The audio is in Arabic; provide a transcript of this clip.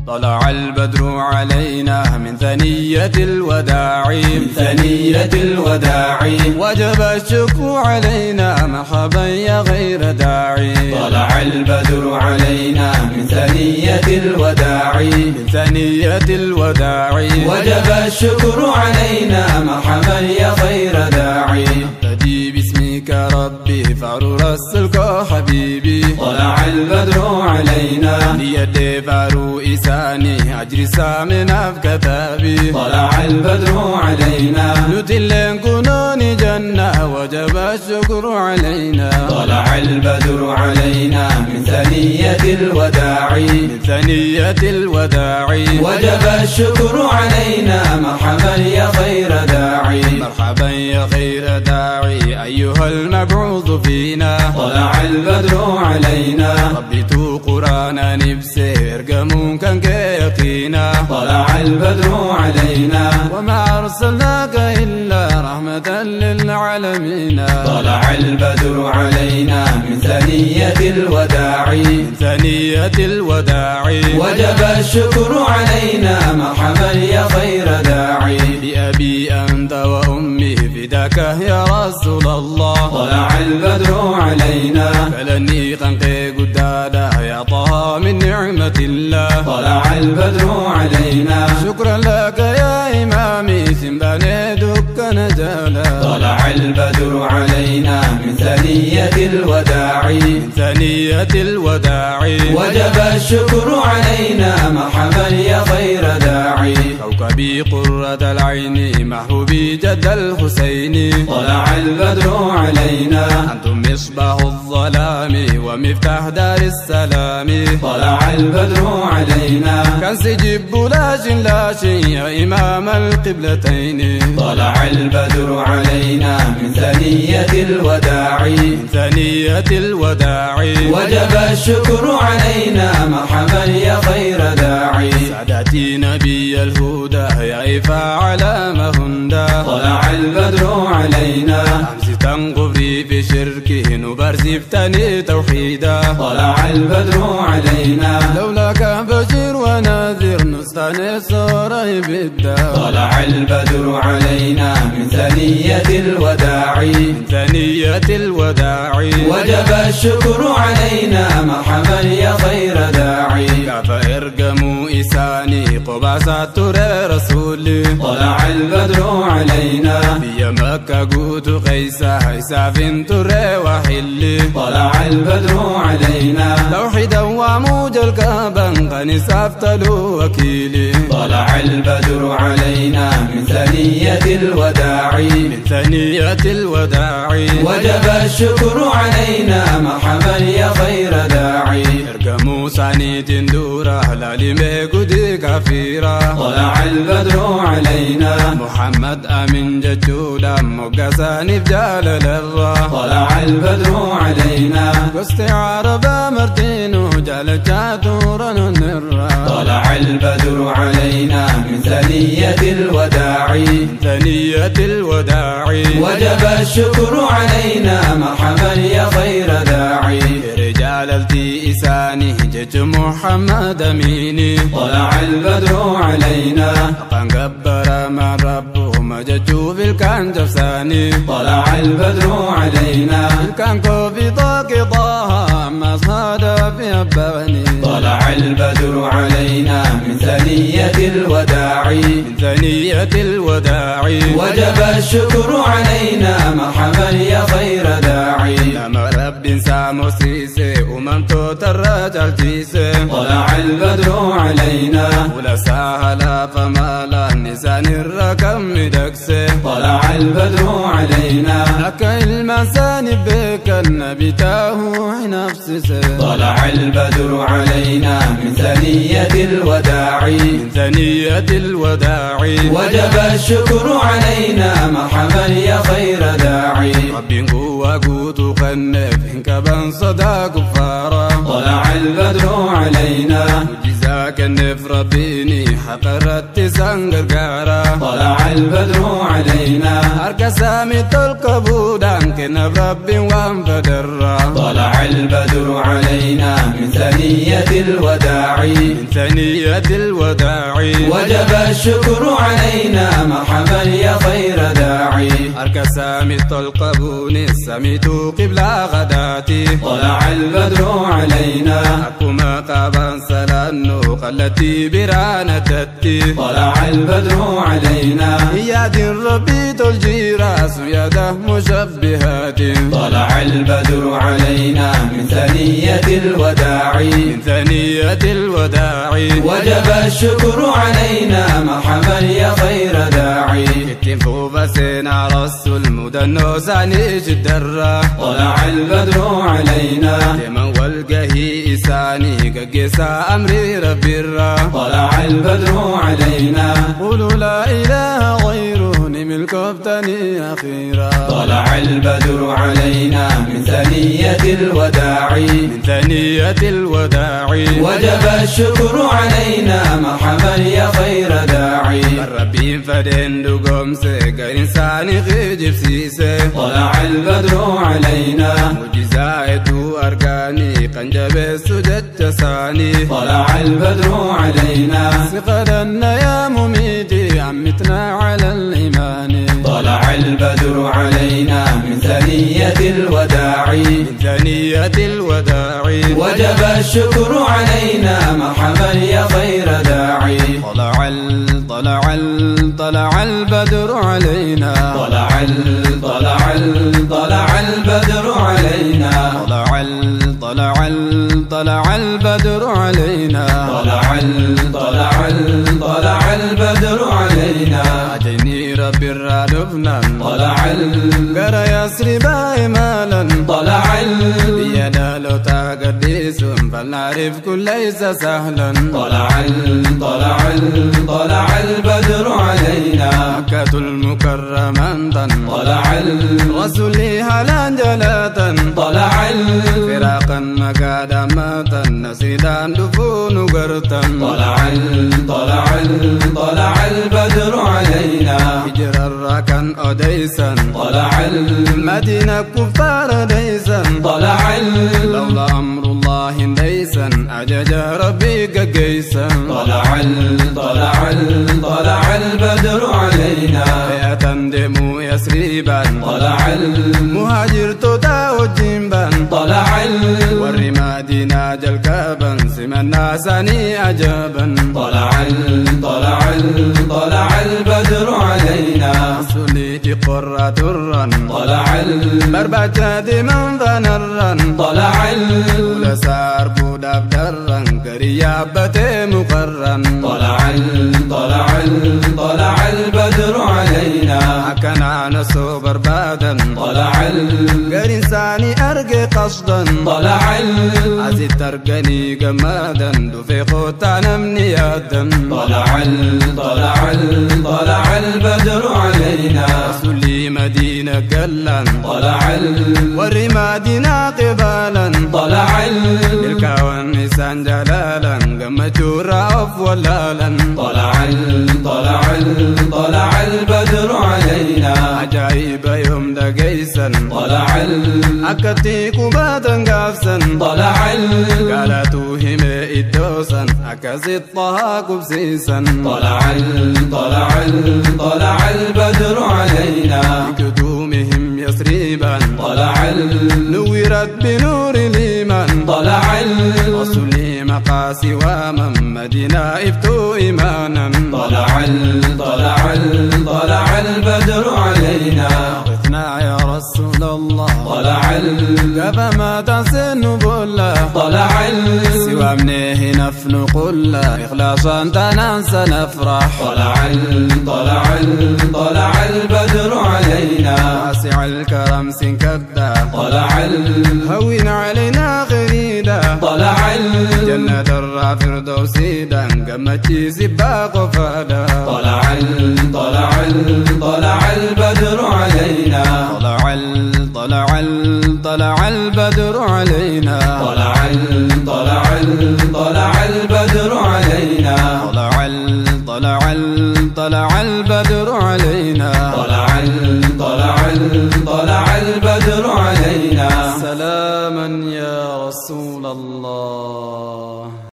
طلع البدر علينا من ثنية الوداع، من ثنية الوداع، وجب الشكر علينا مرحبا يا غير داعي. طلع البدر علينا من ثنية الوداع، من ثنية الوداع، وجب الشكر علينا مرحبا يا غير داعي. ابتدي باسمك ربي فعرور السلك حبيبي. طلع البدر علينا ليدي فارو إساني أجرس من أفكتابي. طلع البدر علينا نتلين كنون جنة وجب الشكر علينا. طلع البدر علينا من ثنية الوداع، من ثنية الوداع، وجب الشكر علينا مرحبا يا خير داعي. مرحبا يا خير داعي أيها المبعوث فينا. طلع البدر علينا ربيت قرآن نفسي ارقمون كان كيقينا. طلع البدر علينا وما أرسلناك إلا رحمة للعالمين. طلع البدر علينا من ثنية الوداع، من ثنية الوداع، وجب الشكر علينا مرحبا يا خير داعي. بأبي أنت وأمي فداك يا رسول الله. طلع البدر علينا فلني قنقي قدادا يا طه من نعمة الله. طلع البدر علينا شكرا لك يا إمامي سنباني دك نجالا. طلع البدر علينا من ثنية الوداع، من ثنية الوداع، وجب الشكر علينا مرحبا يا خير داعي. كوكبي قرة العين محبوبي جد الحسين. طلع البدر علينا أنتم مصباح الظلام ومفتاح دار السلام. طلع البدر علينا كان سجب لاشن يا إمام القبلتين. طلع البدر علينا من ثنية الوداع، من ثنية الوداع، وجب الشكر علينا مرحبا يا خير داعي. سادتي نبي الهدى يا إفا على مهندا. طلع البدر علينا أمس تنقفري في شركه نبرزي فتني توحيدا. طلع البدر علينا لولاك بشير ونذير نستاني صوري بالدا. طلع البدر علينا من ثنية الوداع، من ثنية الوداع، وجب الشكر علينا مرحبا يا خير داعي. كاف ارقموا إساني قباسات رسولي. طلع البدر علينا في مكة قوت قيسة إساف ترى وحلي. طلع البدر علينا توحيدا وموج الكابا قني سافتلو وكيلي. طلع البدر علينا من ثنية الوداع، من ثنية الوداع، وجب الشكر علينا مرحبا يا خير داعي. ارقموا ساني تندورة لالي قدي كافيرة. طلع البدر علينا محمد أمين ججولا مقاساني بجال للرا. طلع البدر علينا واستعارب مرتين جال جاتورا نرا. طلع البدر علينا من ثنية الوداع، من ثنية الوداع، وجب الشكر علينا مرحبا يا خير داعي. رجال التئساني جج محمد أميني. طلع البدر علينا قن قبر من ربه مججو في الكان جفساني. طلع البدر علينا الكان كوفي طاق طه أما صاد في أباني. طلع البدر علينا من ثنية الوداع، من ثنية الوداع، وجب الشكر علينا مرحبا يا خير داعي. لما رب سامو سيسي وممتو الرجال جيسي. طلع البدر علينا ولا سهل فما لا نسان الرقم دكسي. طلع البدر علينا لك المسان بك النبي تاهو نفسي. طلع البدر علينا من ثنية الوداع، من ثنية الوداع، وجب الشكر علينا مرحبا يا خير داعي. ربي قوة قوت قنف إنك بن صدى كفارا. طلع البدر علينا وجزاك النف ربيني حقرت سنقرقارا طلع البدر علينا أركسامي القبودان كنا بربي وانفدرا طلع البدر علينا من ثنية الوداع من ثنية الوداع وجب الشكر علينا مرحبا يا خير داعي أركسامي القبون سميت قبل غداتي طلع البدر علينا أكما قابا سلانو قلتي برانتتي طلع البدر علينا يا دين ربي تلجي راس يده مشبهات طلع البدر علينا من ثنية الوداع من ثنية الوداع وجب الشكر علينا مرحبا يا خير داعي اتنفو بسنا رسول مدنوس عنيش الدرة طلع البدر علينا لمن والقهي إساني ققسا أمري ربي الرا طلع البدر علينا قولوا لا إله غيره نمل كفتني أخيرا طلع البدر علينا من ثنية الوداع من ثنية الوداع وجب الشكر علينا مرحبا يا خير داعي الربي فدين دقوم سيقى إنساني خيجب سيسي طلع البدر علينا مجزايد أركاني قنجب السجد جساني طلع البدر علينا سقدنا يا مميتي عمتنا على الإيمان طلع البدر علينا من ثنية الوداع من ثنية الوداع وجب الشكر علينا مرحبا يا خير داعي طلع البدر علينا طلع البدر علينا طلع البدر علينا طلع البدر علينا أجيني ربي الرادفنا طلع القرى يسرب إمالا طلع بينا لو تقديس فلنعرف كل ليس سهلا طلع البدر علينا مكة المكرمة طلع الرسول هلا جلاتا طلع فراقا مكادمة نسيدا دفون قرتا طلع البدر علينا هجر الركن أديسا طلع المدينة كفار ديسا طلع لولا أمر الله ديسا أجج ربي قيسا طلع البدر علينا فئة دمو يسريبا طلع المهاجر تتاو جنبا طلع والرماد ناجى الكابا سمى الناساني أجابا طلع البدر علينا سليت قرة ترا طلع مربجة من فنرا طلع ولسار بودا بدرا كريابة مقرا طلع البدر علينا أكنا نسو بربادا طلع قرنساني أرقي قصدا طلع عزي ترقني قمادا دفي خوتانا منيادا طلع البدر علينا رسولي مدينة قلا طلع والرماد ناقبالا طلع للكون نسان جلالا قمت رأف ولالا طلع البدر علينا عجائب يوم دقيسا طلع أكتي قباتا قافسا طلع قالتوهم إدوسا أكزي الطها قبسيسا طلع البدر علينا بقدومهم يسريبا طلع نورت بنور الإيمان طلع رسولي مقاسي ومن مدينة إفتو إيمانا طلع البدر علينا غثنا يا رسول الله طلع كفى ما تسن بلا طلع سوى منه نفن قل إخلاصا تنسى نفرح طلع البدر علينا واسع الكرم سنكدا طلع هون علينا غريدا طلع جنة الفردوسيدا قمتي سباق فادا طلع البدر علينا طلع البدر علينا